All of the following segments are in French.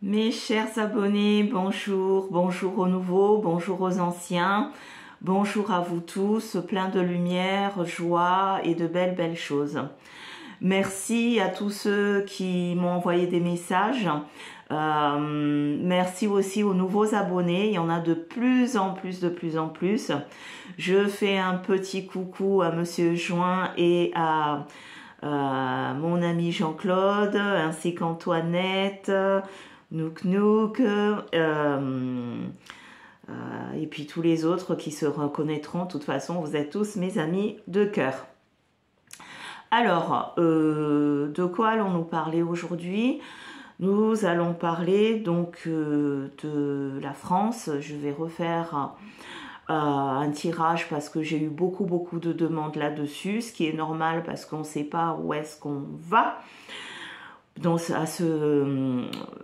Mes chers abonnés, bonjour, bonjour aux nouveaux, bonjour aux anciens, bonjour à vous tous, plein de lumière, joie et de belles choses. Merci à tous ceux qui m'ont envoyé des messages. Merci aussi aux nouveaux abonnés, il y en a de plus en plus. Je fais un petit coucou à Monsieur Join et à mon ami Jean-Claude, ainsi qu'Antoinette, Nouk, et puis tous les autres qui se reconnaîtront. De toute façon, vous êtes tous mes amis de cœur. Alors, de quoi allons-nous parler aujourd'hui? Nous allons parler donc de la France. Je vais refaire un tirage parce que j'ai eu beaucoup de demandes là-dessus, ce qui est normal parce qu'on ne sait pas où est-ce qu'on va. Donc,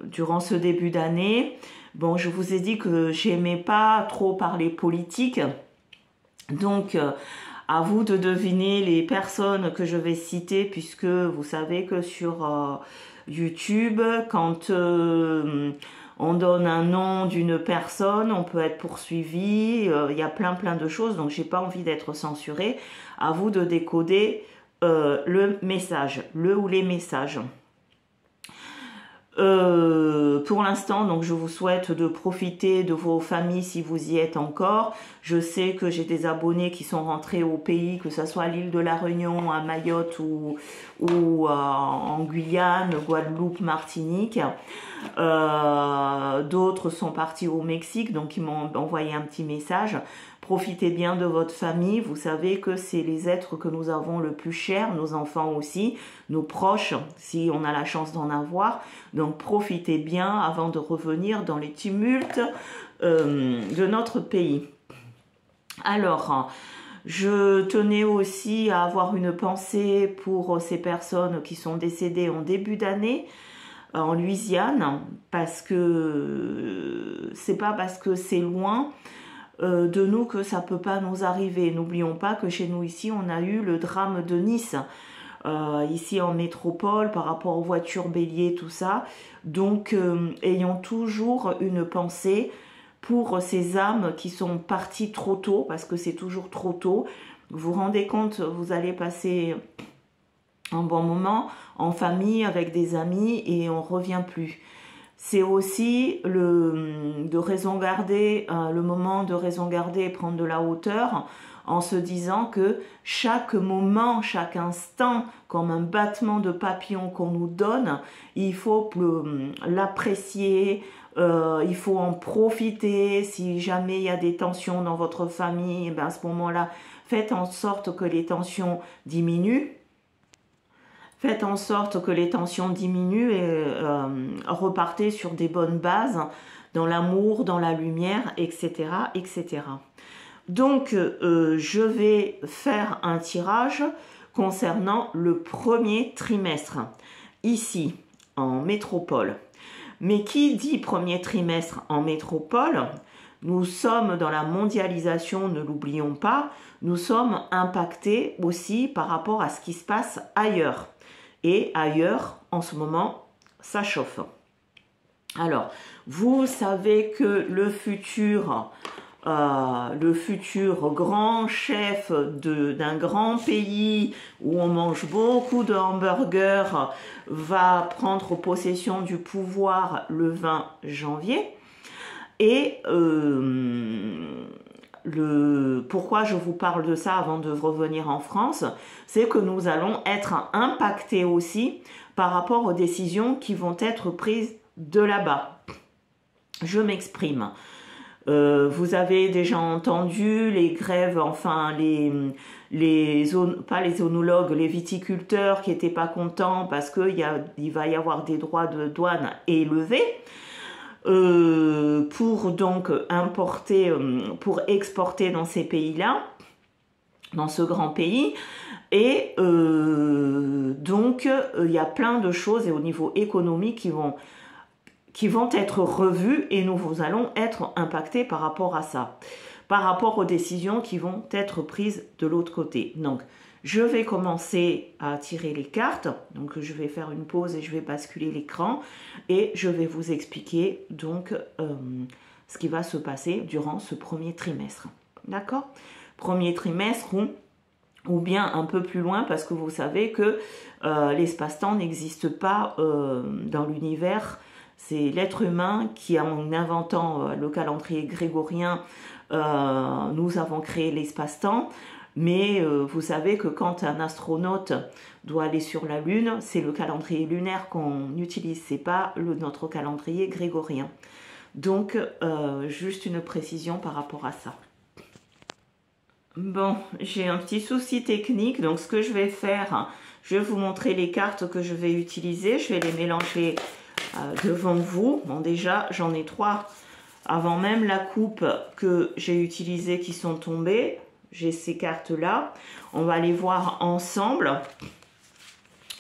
durant ce début d'année, bon, je vous ai dit que j'aimais pas trop parler politique, donc à vous de deviner les personnes que je vais citer, puisque vous savez que sur YouTube, quand on donne un nom d'une personne, on peut être poursuivi, il y a plein de choses, donc j'ai pas envie d'être censurée. À vous de décoder le message, le ou les messages. Pour l'instant, donc je vous souhaite de profiter de vos familles si vous y êtes encore. Je sais que j'ai des abonnés qui sont rentrés au pays, que ce soit à l'île de la Réunion, à Mayotte ou en Guyane, Guadeloupe, Martinique. D'autres sont partis au Mexique, donc ils m'ont envoyé un petit message. Profitez bien de votre famille, vous savez que c'est les êtres que nous avons le plus cher, nos enfants aussi, nos proches, si on a la chance d'en avoir. Donc profitez bien avant de revenir dans les tumultes de notre pays. Alors, je tenais aussi à avoir une pensée pour ces personnes qui sont décédées en début d'année, en Louisiane, parce que c'est pas parce que c'est loin de nous que ça peut pas nous arriver. N'oublions pas que chez nous ici, on a eu le drame de Nice, ici en métropole, par rapport aux voitures béliers, tout ça. Donc, ayons toujours une pensée pour ces âmes qui sont parties trop tôt, parce que c'est toujours trop tôt. Vous vous rendez compte, vous allez passer un bon moment en famille, avec des amis, et on revient plus. C'est aussi de raison garder, le moment de raison garder et prendre de la hauteur en se disant que chaque moment, chaque instant, comme un battement de papillon qu'on nous donne, il faut l'apprécier, il faut en profiter. Si jamais il y a des tensions dans votre famille, ben à ce moment-là, faites en sorte que les tensions diminuent. Faites en sorte que les tensions diminuent et repartez sur des bonnes bases, dans l'amour, dans la lumière, etc. etc. Donc, je vais faire un tirage concernant le premier trimestre, ici, en métropole. Mais qui dit premier trimestre en métropole? Nous sommes dans la mondialisation, ne l'oublions pas, nous sommes impactés aussi par rapport à ce qui se passe ailleurs. Et ailleurs, en ce moment, ça chauffe. Alors, vous savez que le futur grand chef d'un grand pays où on mange beaucoup de hamburgers va prendre possession du pouvoir le 20 janvier. Et pourquoi je vous parle de ça avant de revenir en France, c'est que nous allons être impactés aussi par rapport aux décisions qui vont être prises de là-bas. Je m'exprime. Vous avez déjà entendu les grèves, enfin pas les onologues, les viticulteurs qui n'étaient pas contents parce qu'il va y avoir des droits de douane élevés. Pour donc importer, pour exporter dans ces pays-là, dans ce grand pays. Et donc, il y a plein de choses et au niveau économique qui vont être revues et nous allons être impactés par rapport à ça, par rapport aux décisions qui vont être prises de l'autre côté. Donc, je vais commencer à tirer les cartes. Donc, je vais faire une pause et je vais basculer l'écran. Et je vais vous expliquer donc ce qui va se passer durant ce premier trimestre. D'accord? Premier trimestre ou bien un peu plus loin, parce que vous savez que l'espace-temps n'existe pas dans l'univers. C'est l'être humain qui, en inventant le calendrier grégorien, nous avons créé l'espace-temps. Mais vous savez que quand un astronaute doit aller sur la Lune, c'est le calendrier lunaire qu'on utilise, c'est pas notre calendrier grégorien. Donc, juste une précision par rapport à ça. Bon, j'ai un petit souci technique, donc ce que je vais faire, je vais vous montrer les cartes que je vais utiliser. Je vais les mélanger devant vous. Bon, déjà, j'en ai 3 avant même la coupe que j'ai utilisée qui sont tombées. J'ai ces cartes-là. On va les voir ensemble.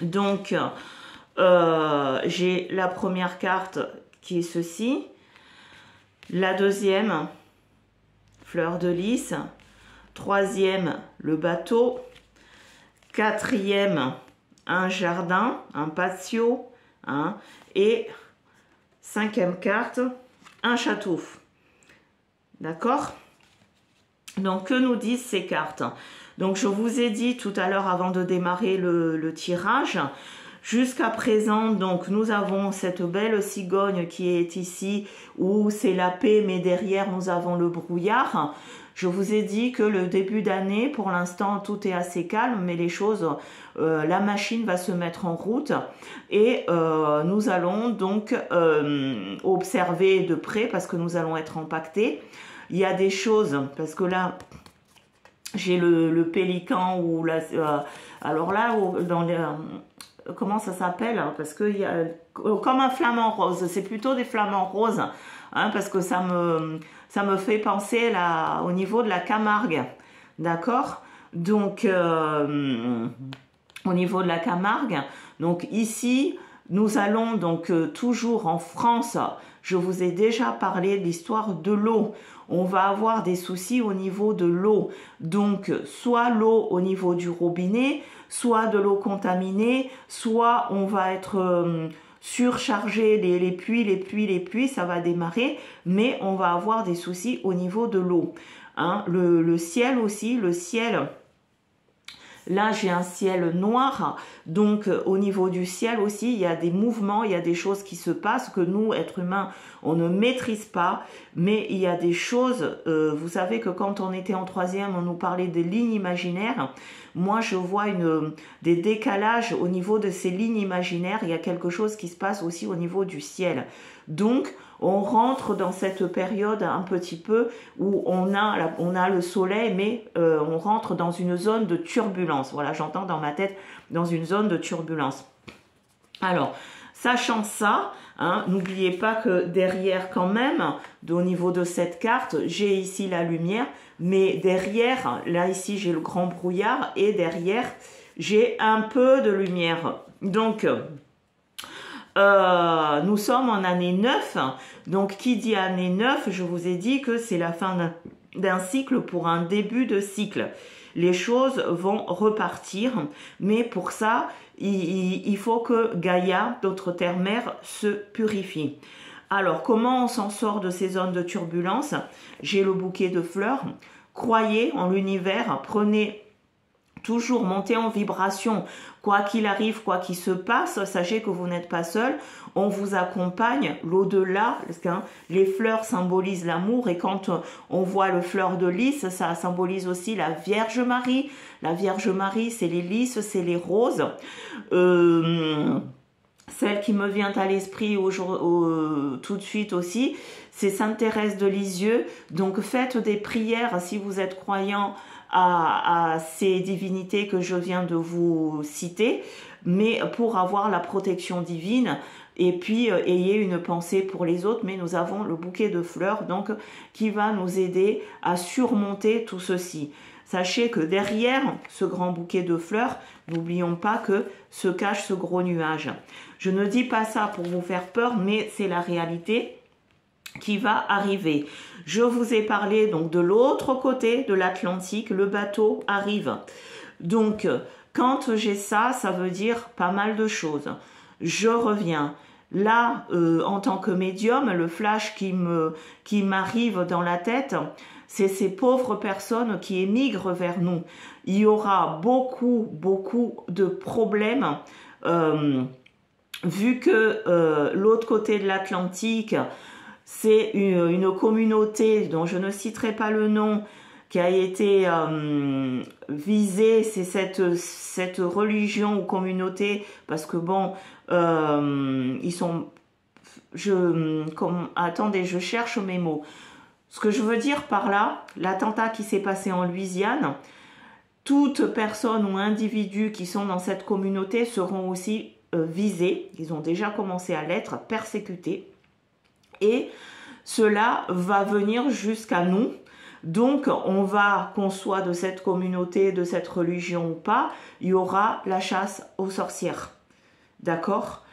Donc, j'ai la première carte qui est ceci. La deuxième, fleur de lys. Troisième, le bateau. Quatrième, un jardin, un patio. Hein, et cinquième carte, un château. D'accord? Donc, que nous disent ces cartes? Donc, je vous ai dit tout à l'heure avant de démarrer le tirage, jusqu'à présent, donc, nous avons cette belle cigogne qui est ici, où c'est la paix, mais derrière, nous avons le brouillard. Je vous ai dit que le début d'année, pour l'instant, tout est assez calme, mais les choses, la machine va se mettre en route et nous allons donc observer de près parce que nous allons être impactés. Il y a des choses, parce que là, j'ai le pélican ou la... alors là, dans les... comment ça s'appelle? Parce que il y a comme un flamant rose, c'est plutôt des flamants roses, hein, parce que ça me fait penser là, au niveau de la Camargue, d'accord? Donc, au niveau de la Camargue, donc ici, nous allons donc toujours en France, je vous ai déjà parlé de l'histoire de l'eau. On va avoir des soucis au niveau de l'eau. Donc, soit l'eau au niveau du robinet, soit de l'eau contaminée, soit on va être surchargé, les puits, ça va démarrer, mais on va avoir des soucis au niveau de l'eau. Hein, le ciel aussi, le ciel... Là, j'ai un ciel noir, donc au niveau du ciel aussi, il y a des mouvements, il y a des choses qui se passent que nous, êtres humains, on ne maîtrise pas, mais il y a des choses, vous savez que quand on était en 3e, on nous parlait des lignes imaginaires. Moi, je vois des décalages au niveau de ces lignes imaginaires, il y a quelque chose qui se passe aussi au niveau du ciel. Donc, on rentre dans cette période un petit peu où on a le soleil, mais on rentre dans une zone de turbulence. Voilà, j'entends dans ma tête, dans une zone de turbulence. Alors, sachant ça, hein, n'oubliez pas que derrière quand même, au niveau de cette carte, j'ai ici la lumière, mais derrière, là ici j'ai le grand brouillard et derrière, j'ai un peu de lumière. Donc... nous sommes en année 9, donc qui dit année 9, je vous ai dit que c'est la fin d'un cycle pour un début de cycle. Les choses vont repartir, mais pour ça, il faut que Gaïa, notre terre-mère, se purifie. Alors, comment on s'en sort de ces zones de turbulence? J'ai le bouquet de fleurs. Croyez en l'univers, prenez... toujours monter en vibration, quoi qu'il arrive, quoi qu'il se passe, sachez que vous n'êtes pas seul, on vous accompagne l'au-delà, hein, les fleurs symbolisent l'amour et quand on voit le fleur de lys, ça symbolise aussi la Vierge Marie. La Vierge Marie, c'est les lys, c'est les roses. Celle qui me vient à l'esprit tout de suite aussi, c'est Sainte Thérèse de Lisieux. Donc faites des prières si vous êtes croyant à ces divinités que je viens de vous citer, mais pour avoir la protection divine. Et puis ayez une pensée pour les autres, mais nous avons le bouquet de fleurs donc qui va nous aider à surmonter tout ceci. Sachez que derrière ce grand bouquet de fleurs, n'oublions pas que se cache ce gros nuage. Je ne dis pas ça pour vous faire peur, mais c'est la réalité qui va arriver. Je vous ai parlé donc de l'autre côté de l'Atlantique, le bateau arrive. Donc, quand j'ai ça, ça veut dire pas mal de choses. Je reviens. Là, en tant que médium, le flash qui m'arrive dans la tête, c'est ces pauvres personnes qui émigrent vers nous. Il y aura beaucoup de problèmes, vu que l'autre côté de l'Atlantique, c'est une communauté dont je ne citerai pas le nom, qui a été visée, c'est cette religion ou communauté, parce que bon, ils sont... attendez, je cherche mes mots. Ce que je veux dire par là, l'attentat qui s'est passé en Louisiane, toutes personnes ou individus qui sont dans cette communauté seront aussi visés, ils ont déjà commencé à l'être, persécutés, et cela va venir jusqu'à nous. Donc, on va, qu'on soit de cette communauté, de cette religion ou pas, il y aura la chasse aux sorcières. D'accord?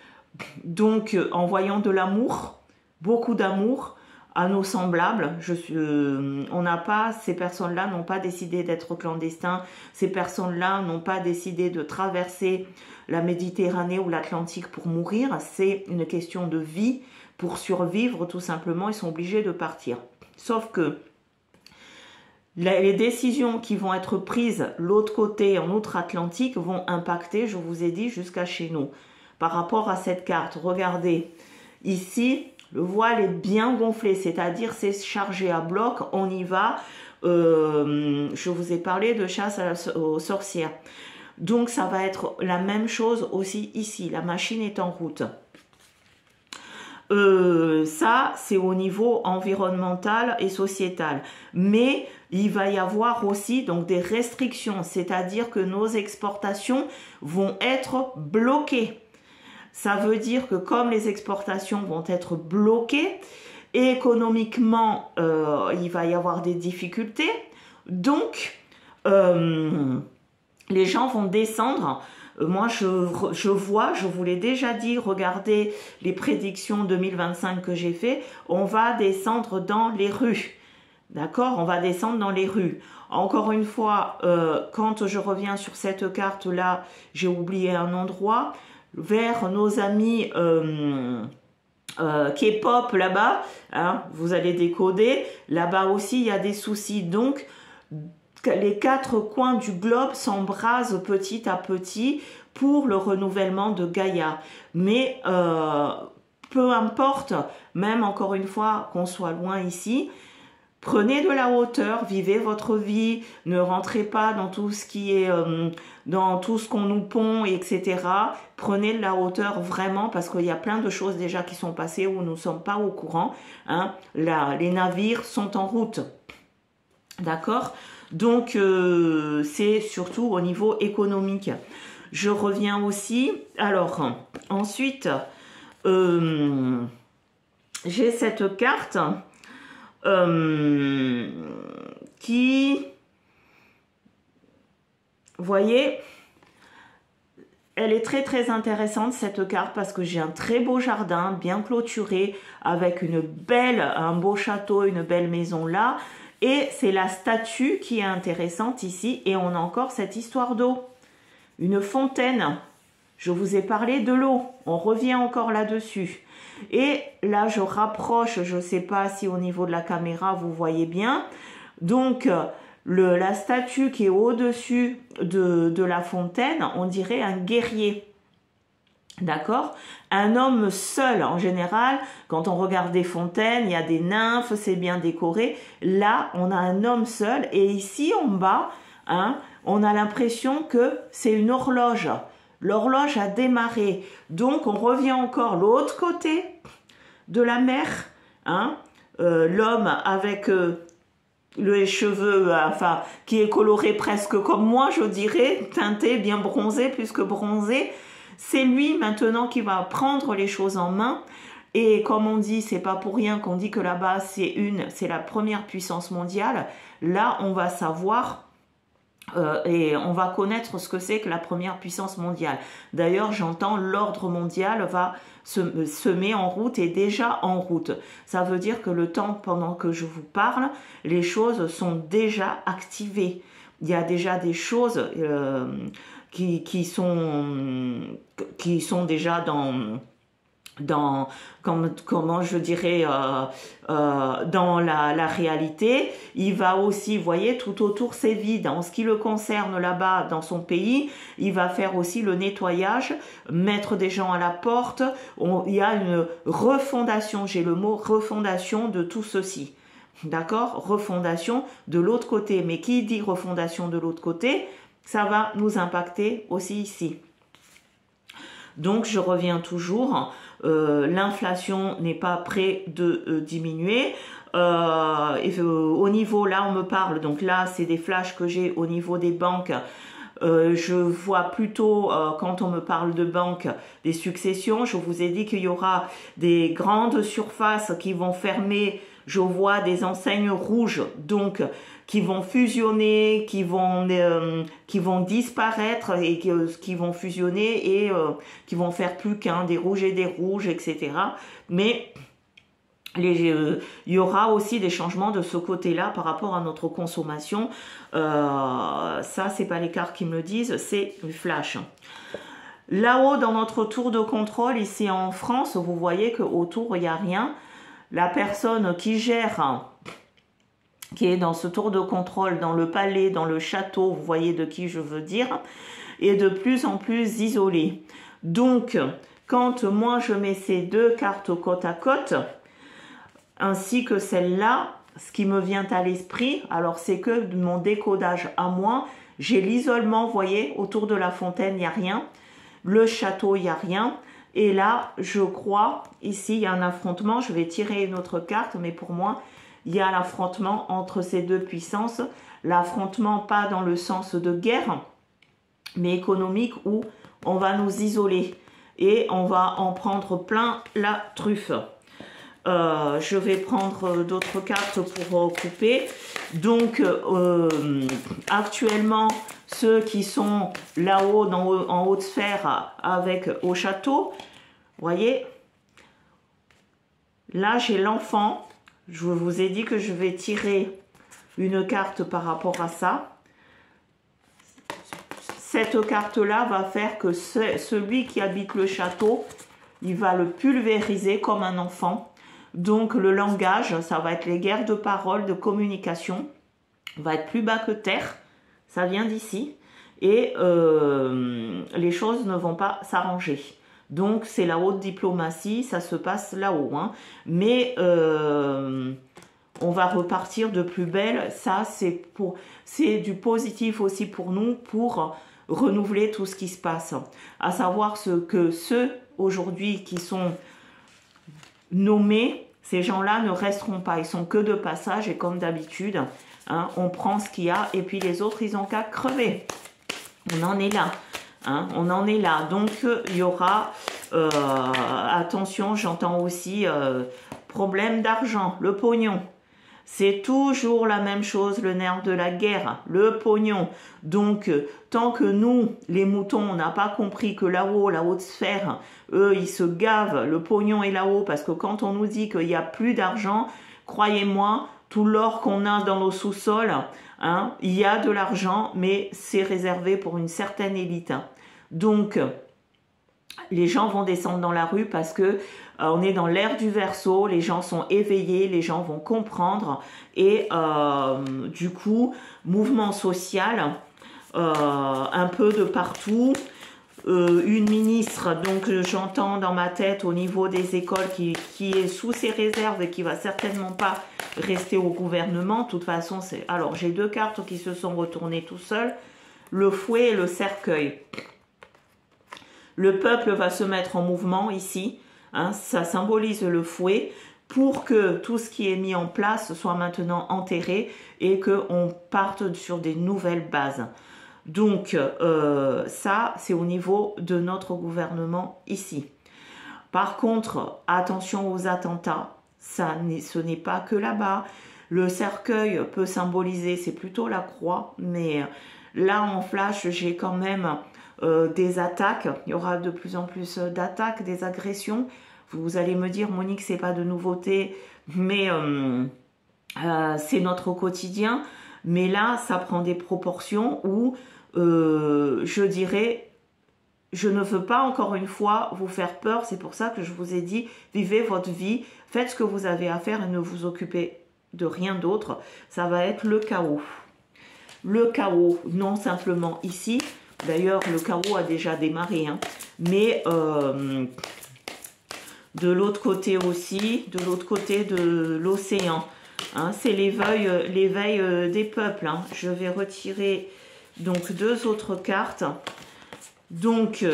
Donc, en voyant de l'amour, beaucoup d'amour à nos semblables, on n'a pas, ces personnes-là n'ont pas décidé d'être clandestins, ces personnes-là n'ont pas décidé de traverser la Méditerranée ou l'Atlantique pour mourir, c'est une question de vie, pour survivre tout simplement, ils sont obligés de partir. Sauf que les décisions qui vont être prises l'autre côté, en outre-Atlantique, vont impacter, je vous ai dit, jusqu'à chez nous. Par rapport à cette carte, regardez, ici, le voile est bien gonflé, c'est-à-dire c'est chargé à bloc, on y va. Je vous ai parlé de chasse aux sorcières. Donc ça va être la même chose aussi ici, la machine est en route. Ça, c'est au niveau environnemental et sociétal. Mais il va y avoir aussi donc des restrictions, c'est-à-dire que nos exportations vont être bloquées. Ça veut dire que comme les exportations vont être bloquées, économiquement, il va y avoir des difficultés. Donc, les gens vont descendre. Moi, je vois, je vous l'ai déjà dit, regardez les prédictions 2025 que j'ai fait, on va descendre dans les rues. D'accord? On va descendre dans les rues. Encore une fois, quand je reviens sur cette carte-là, j'ai oublié un endroit, vers nos amis K-pop là-bas, hein, vous allez décoder, là-bas aussi il y a des soucis. Donc, les quatre coins du globe s'embrasent petit à petit pour le renouvellement de Gaïa. Mais peu importe, même encore une fois qu'on soit loin ici, prenez de la hauteur, vivez votre vie, ne rentrez pas dans tout ce qui est, dans tout ce qu'on nous pond, etc. Prenez de la hauteur vraiment parce qu'il y a plein de choses déjà qui sont passées où nous ne sommes pas au courant. Hein. Là, les navires sont en route. D'accord? Donc, c'est surtout au niveau économique. Je reviens aussi. Alors, ensuite, j'ai cette carte qui, vous voyez, elle est très intéressante cette carte parce que j'ai un très beau jardin bien clôturé avec un beau château, une belle maison là. Et c'est la statue qui est intéressante ici. Et on a encore cette histoire d'eau. Une fontaine. Je vous ai parlé de l'eau. On revient encore là-dessus. Et là, je rapproche. Je ne sais pas si au niveau de la caméra, vous voyez bien. Donc, la statue qui est au-dessus de la fontaine, on dirait un guerrier. D'accord? Un homme seul, en général, quand on regarde des fontaines, il y a des nymphes, c'est bien décoré. Là, on a un homme seul. Et ici, en bas, hein, on a l'impression que c'est une horloge. L'horloge a démarré. Donc, on revient encore l'autre côté de la mer. Hein, l'homme avec les cheveux, enfin, qui est coloré presque comme moi, je dirais, teinté, bien bronzé, plus que bronzé. C'est lui maintenant qui va prendre les choses en main. Et comme on dit, c'est pas pour rien qu'on dit que là-bas c'est la première puissance mondiale. Là, on va savoir et on va connaître ce que c'est que la première puissance mondiale. D'ailleurs, j'entends l'ordre mondial va se met en route et déjà en route. Ça veut dire que le temps pendant que je vous parle, les choses sont déjà activées. il y a déjà des choses qui sont déjà comment je dirais dans la réalité. Il va aussi, vous voyez, tout autour c'est vide. En ce qui le concerne là-bas dans son pays, il va faire aussi le nettoyage, mettre des gens à la porte. Il y a une refondation, j'ai le mot refondation de tout ceci. D'accord? Refondation de l'autre côté. Mais qui dit refondation de l'autre côté, ça va nous impacter aussi ici. Donc je reviens toujours, l'inflation n'est pas près de diminuer. Au niveau, là on me parle, donc là c'est des flashs que j'ai au niveau des banques. Je vois plutôt, quand on me parle de banques, des successions. Je vous ai dit qu'il y aura des grandes surfaces qui vont fermer. Je vois des enseignes rouges, donc qui vont fusionner, qui vont disparaître et qui vont fusionner et qui vont faire plus qu'un, des rouges et des rouges, etc. Mais il y aura aussi des changements de ce côté-là par rapport à notre consommation. Ça, c'est pas les cartes qui me le disent, c'est le flash. Là-haut, dans notre tour de contrôle, ici en France, vous voyez qu'autour, il n'y a rien. La personne qui gère, qui est dans ce tour de contrôle, dans le palais, dans le château, vous voyez de qui je veux dire, est de plus en plus isolée. Donc, quand moi je mets ces deux cartes côte à côte, ainsi que celle-là, ce qui me vient à l'esprit, alors c'est que de mon décodage à moi, j'ai l'isolement, vous voyez, autour de la fontaine, il n'y a rien. Le château, il n'y a rien. Et là, je crois, ici, il y a un affrontement. Je vais tirer une autre carte, mais pour moi, il y a l'affrontement entre ces deux puissances. L'affrontement, pas dans le sens de guerre, mais économique, où on va nous isoler. Et on va en prendre plein la truffe. Je vais prendre d'autres cartes pour couper. Donc, actuellement, ceux qui sont là-haut, en haute sphère, avec au château, voyez, là j'ai l'enfant. Je vous ai dit que je vais tirer une carte par rapport à ça. Cette carte-là va faire que celui qui habite le château, il va le pulvériser comme un enfant. Donc le langage, ça va être les guerres de parole, de communication, va être plus bas que terre. Ça vient d'ici. Et les choses ne vont pas s'arranger. Donc c'est la haute diplomatie, ça se passe là-haut. Hein. Mais on va repartir de plus belle. Ça, c'est du positif aussi pour nous, pour renouveler tout ce qui se passe. À savoir que ceux aujourd'hui qui sont nommés, ces gens-là ne resteront pas. Ils sont que de passage et comme d'habitude, hein, on prend ce qu'il y a et puis les autres, ils ont qu'à crever. On en est là. Hein, on en est là. Donc, il y aura... attention, j'entends aussi problème d'argent, le pognon. C'est toujours la même chose, le nerf de la guerre, le pognon. Donc, tant que nous, les moutons, on n'a pas compris que là-haut, la haute sphère, eux, ils se gavent, le pognon est là-haut, parce que quand on nous dit qu'il n'y a plus d'argent, croyez-moi, tout l'or qu'on a dans nos sous-sols, hein, il y a de l'argent, mais c'est réservé pour une certaine élite. Donc, les gens vont descendre dans la rue parce que on est dans l'ère du Verseau, les gens sont éveillés, les gens vont comprendre et du coup, mouvement social un peu de partout. Une ministre, donc j'entends dans ma tête au niveau des écoles qui est sous ses réserves et qui va certainement pas rester au gouvernement. De toute façon, c'est... Alors, j'ai deux cartes qui se sont retournées tout seuls. Le fouet et le cercueil. Le peuple va se mettre en mouvement ici, hein, ça symbolise le fouet, pour que tout ce qui est mis en place soit maintenant enterré et qu'on parte sur des nouvelles bases. Donc ça, c'est au niveau de notre gouvernement ici. Par contre, attention aux attentats, ce n'est pas que là-bas. Le cercueil peut symboliser, c'est plutôt la croix, mais là en flash, j'ai quand même... des attaques, il y aura de plus en plus d'attaques, des agressions. Vous allez me dire, Monique, c'est pas de nouveauté, mais c'est notre quotidien. mais là, ça prend des proportions où, je dirais, je ne veux pas, encore une fois, vous faire peur. C'est pour ça que je vous ai dit, vivez votre vie, faites ce que vous avez à faire et ne vous occupez de rien d'autre. Ça va être le chaos. Le chaos, non simplement ici. D'ailleurs, le chaos a déjà démarré, hein, mais de l'autre côté aussi, de l'autre côté de l'océan. Hein, c'est l'éveil des peuples. Hein. Je vais retirer donc 2 autres cartes. Donc,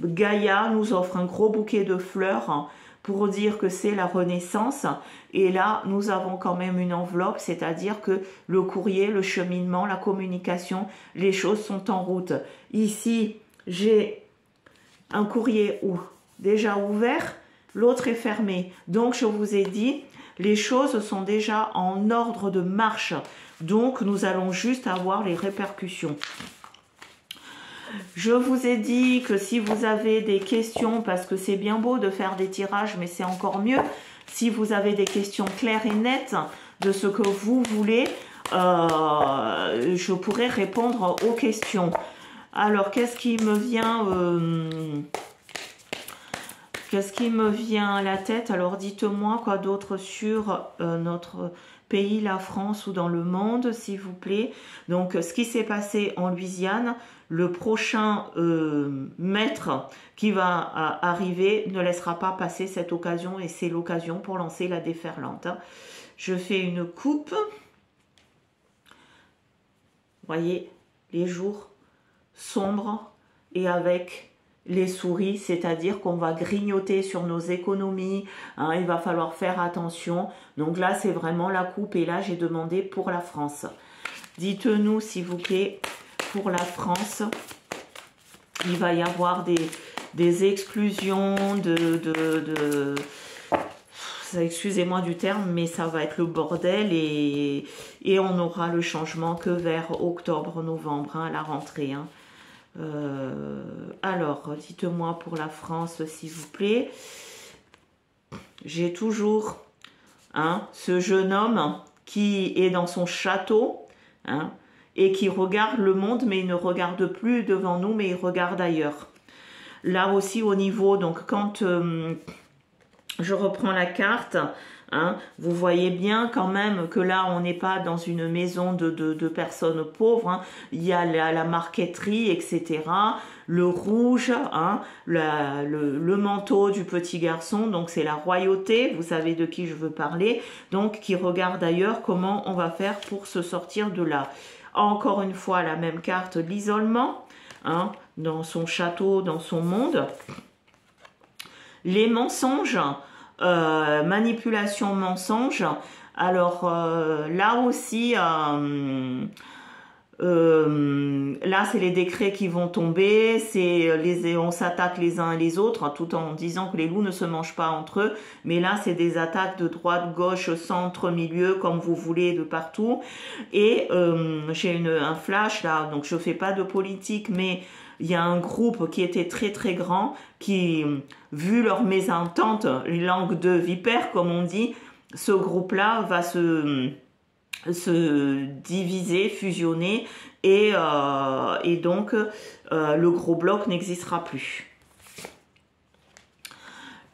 Gaïa nous offre un gros bouquet de fleurs, hein, pour dire que c'est la renaissance. Et là, nous avons quand même une enveloppe, c'est-à-dire que le courrier, le cheminement, la communication, les choses sont en route. Ici, j'ai un courrier déjà ouvert, l'autre est fermé. Donc, je vous ai dit, les choses sont déjà en ordre de marche. Donc, nous allons juste avoir les répercussions. Je vous ai dit que si vous avez des questions, parce que c'est bien beau de faire des tirages, mais c'est encore mieux, si vous avez des questions claires et nettes de ce que vous voulez, je pourrais répondre aux questions. Alors, qu'est-ce qui me vient à la tête? Alors, dites-moi quoi d'autre sur notre pays, la France ou dans le monde, s'il vous plaît. Donc, ce qui s'est passé en Louisiane, le prochain maître qui va arriver ne laissera pas passer cette occasion et c'est l'occasion pour lancer la déferlante. Hein. Je fais une coupe. Voyez, les jours sombres et avec les souris, c'est-à-dire qu'on va grignoter sur nos économies, hein, il va falloir faire attention. Donc là, c'est vraiment la coupe et là, j'ai demandé pour la France. Dites-nous, s'il vous plaît, pour la France, il va y avoir des exclusions excusez-moi du terme, mais ça va être le bordel et on aura le changement que vers octobre-novembre, hein, à la rentrée. Hein. Alors, dites-moi pour la France, s'il vous plaît. J'ai toujours ce jeune homme qui est dans son château, hein, et qui regarde le monde, mais il ne regarde plus devant nous, mais il regarde ailleurs. Là aussi, au niveau, donc quand je reprends la carte, hein, vous voyez bien quand même que là, on n'est pas dans une maison de personnes pauvres. Hein. Il y a la marqueterie, etc. Le rouge, hein, le manteau du petit garçon, donc c'est la royauté, vous savez de qui je veux parler, donc qui regarde ailleurs comment on va faire pour se sortir de là. Encore une fois, la même carte, l'isolement, hein, dans son château, dans son monde. Les mensonges, manipulation, mensonge. Alors là aussi, là c'est les décrets qui vont tomber, on s'attaque les uns et les autres, hein, tout en disant que les loups ne se mangent pas entre eux, mais là c'est des attaques de droite, gauche, centre, milieu, comme vous voulez, de partout. Et j'ai un flash là, donc je fais pas de politique, mais il y a un groupe qui était très très grand, qui, vu leur mésentente, langue de vipère comme on dit, ce groupe-là va se diviser, fusionner, et donc le gros bloc n'existera plus.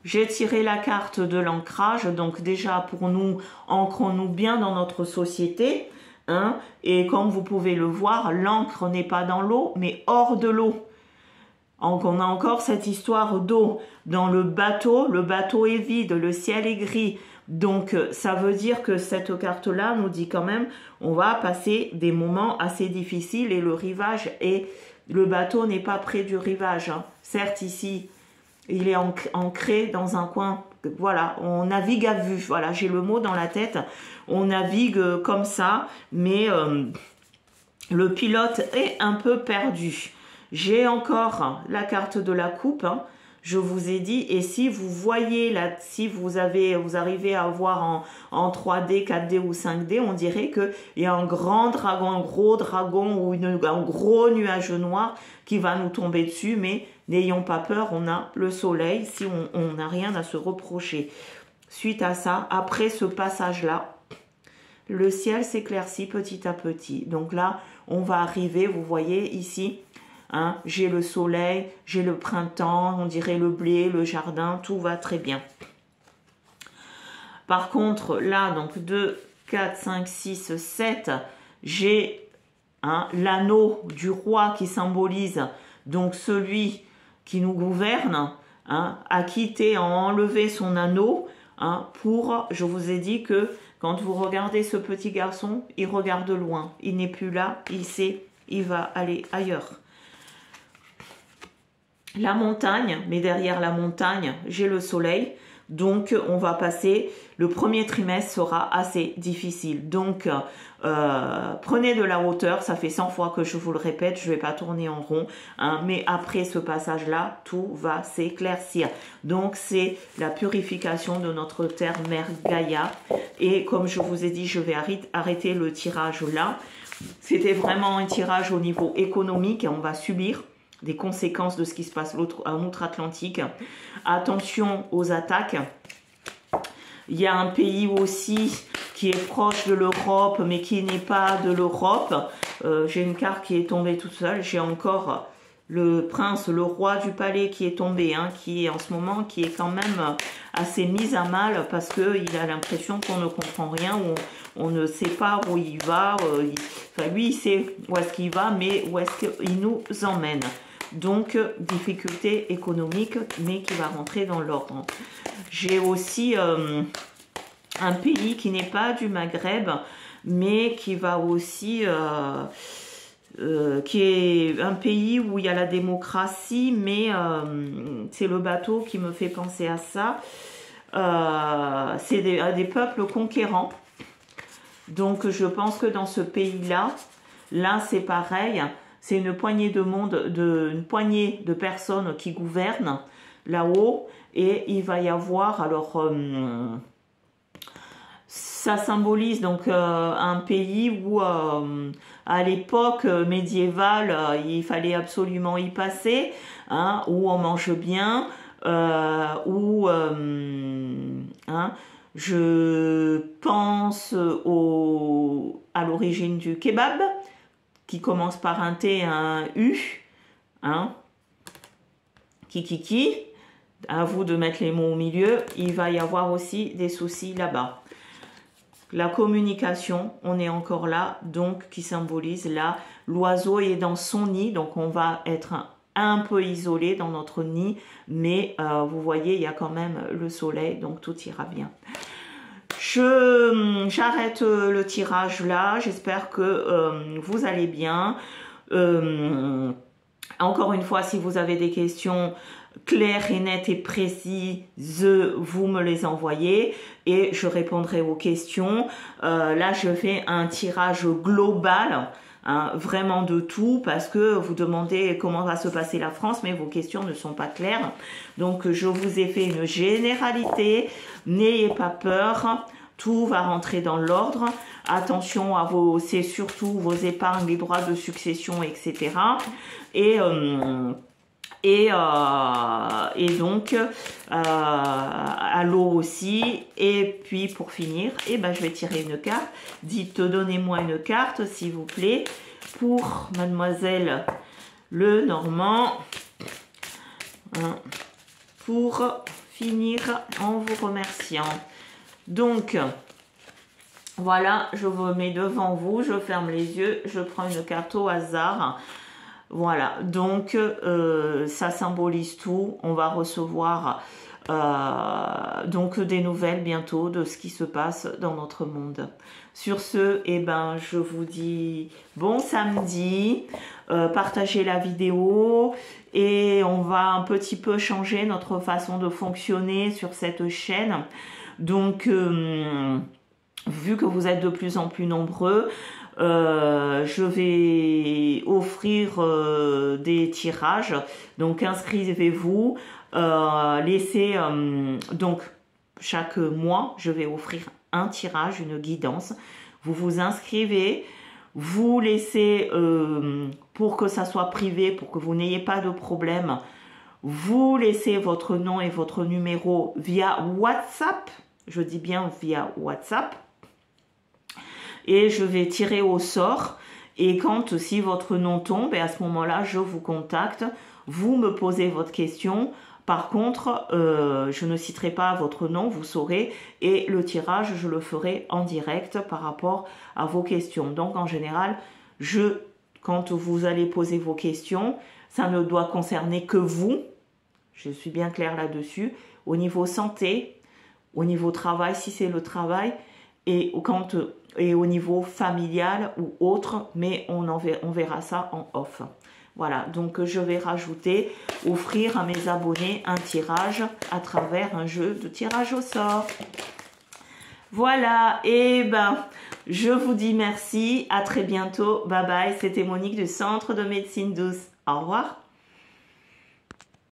J'ai tiré la carte de l'ancrage, donc déjà pour nous, ancrons-nous bien dans notre société. Hein, et comme vous pouvez le voir, l'encre n'est pas dans l'eau, mais hors de l'eau. Donc on a encore cette histoire d'eau. Dans le bateau est vide, le ciel est gris. Donc ça veut dire que cette carte-là nous dit quand même, on va passer des moments assez difficiles et le bateau n'est pas près du rivage. Hein. Certes ici, il est ancré dans un coin. Voilà, on navigue à vue. Voilà, j'ai le mot dans la tête. On navigue comme ça, mais le pilote est un peu perdu. J'ai encore la carte de la coupe. Hein, je vous ai dit, et si vous voyez, si vous arrivez à voir en 3D, 4D ou 5D, on dirait qu'il y a un grand dragon, un gros dragon ou un gros nuage noir qui va nous tomber dessus, mais n'ayons pas peur, on a le soleil, si on n'a rien à se reprocher. Suite à ça, après ce passage-là, le ciel s'éclaircit petit à petit. Donc là, on va arriver, vous voyez ici, hein, j'ai le soleil, j'ai le printemps, on dirait le blé, le jardin, tout va très bien. Par contre, là, donc 2, 4, 5, 6, 7, j'ai l'anneau du roi qui symbolise donc celui qui nous gouverne, hein, a quitté, a enlevé son anneau, hein, pour, je vous ai dit que quand vous regardez ce petit garçon, il regarde loin, il n'est plus là, il sait, il va aller ailleurs. La montagne, mais derrière la montagne, j'ai le soleil. Donc, on va passer, le premier trimestre sera assez difficile. Donc, prenez de la hauteur, ça fait 100 fois que je vous le répète, je ne vais pas tourner en rond, hein, mais après ce passage-là, tout va s'éclaircir. Donc, c'est la purification de notre terre-mère Gaïa. Et comme je vous ai dit, je vais arrêter le tirage là. C'était vraiment un tirage au niveau économique et on va subir des conséquences de ce qui se passe en outre-Atlantique. Attention aux attaques. Il y a un pays aussi qui est proche de l'Europe, mais qui n'est pas de l'Europe. J'ai une carte qui est tombée toute seule. J'ai encore le prince, le roi du palais qui est tombé, hein, qui est en ce moment, qui est quand même assez mis à mal parce qu'il a l'impression qu'on ne comprend rien, on ne sait pas où il va. Enfin, lui, il sait où est-ce qu'il va, mais où est-ce qu'il nous emmène. Donc, difficulté économique, mais qui va rentrer dans l'ordre. J'ai aussi un pays qui n'est pas du Maghreb, mais qui va aussi... qui est un pays où il y a la démocratie, mais c'est le bateau qui me fait penser à ça. C'est des peuples conquérants. Donc, je pense que dans ce pays-là, là, c'est pareil. C'est une poignée de monde, une poignée de personnes qui gouvernent là-haut. Et il va y avoir, alors, ça symbolise donc un pays où, à l'époque médiévale, il fallait absolument y passer, hein, où on mange bien, où, hein, je pense à l'origine du kebab, qui commence par un T et un U, hein, kikiki, à vous de mettre les mots au milieu. Il va y avoir aussi des soucis là-bas. La communication, on est encore là, donc qui symbolise là, l'oiseau est dans son nid, donc on va être un peu isolé dans notre nid, mais vous voyez, il y a quand même le soleil, donc tout ira bien. J'arrête le tirage là, j'espère que vous allez bien. Encore une fois, si vous avez des questions claires et nettes et précises, vous me les envoyez et je répondrai aux questions. Là, je fais un tirage global, hein, vraiment de tout, parce que vous demandez comment va se passer la France, mais vos questions ne sont pas claires. Donc, je vous ai fait une généralité. N'ayez pas peur. Tout va rentrer dans l'ordre. Attention à c'est surtout vos épargnes, les droits de succession, etc. Et donc à l'eau aussi. Et puis pour finir, je vais tirer une carte. Dites, donnez-moi une carte s'il vous plaît pour Mademoiselle Lenormand, hein, pour finir en vous remerciant. Donc voilà, je vous mets devant vous, je ferme les yeux, je prends une carte au hasard. Voilà, donc ça symbolise tout. On va recevoir donc des nouvelles bientôt de ce qui se passe dans notre monde. Sur ce, je vous dis bon samedi, partagez la vidéo et on va un petit peu changer notre façon de fonctionner sur cette chaîne. Donc, vu que vous êtes de plus en plus nombreux, je vais offrir des tirages, donc inscrivez-vous, laissez, donc chaque mois je vais offrir un tirage, une guidance, vous vous inscrivez, vous laissez, pour que ça soit privé, pour que vous n'ayez pas de problème, vous laissez votre nom et votre numéro via WhatsApp, je dis bien via WhatsApp. et je vais tirer au sort. Et quand, si votre nom tombe, et à ce moment-là, je vous contacte, vous me posez votre question. Par contre, je ne citerai pas votre nom, vous saurez, et le tirage, je le ferai en direct par rapport à vos questions. Donc, en général, quand vous allez poser vos questions, ça ne doit concerner que vous. Je suis bien claire là-dessus. Au niveau santé, au niveau travail, si c'est le travail, et au niveau familial ou autre, mais on verra ça en off. Voilà, donc je vais offrir à mes abonnés un tirage à travers un jeu de tirage au sort. Voilà, et ben, je vous dis merci, à très bientôt, bye bye, c'était Monique du Centre de Médecine Douce. Au revoir.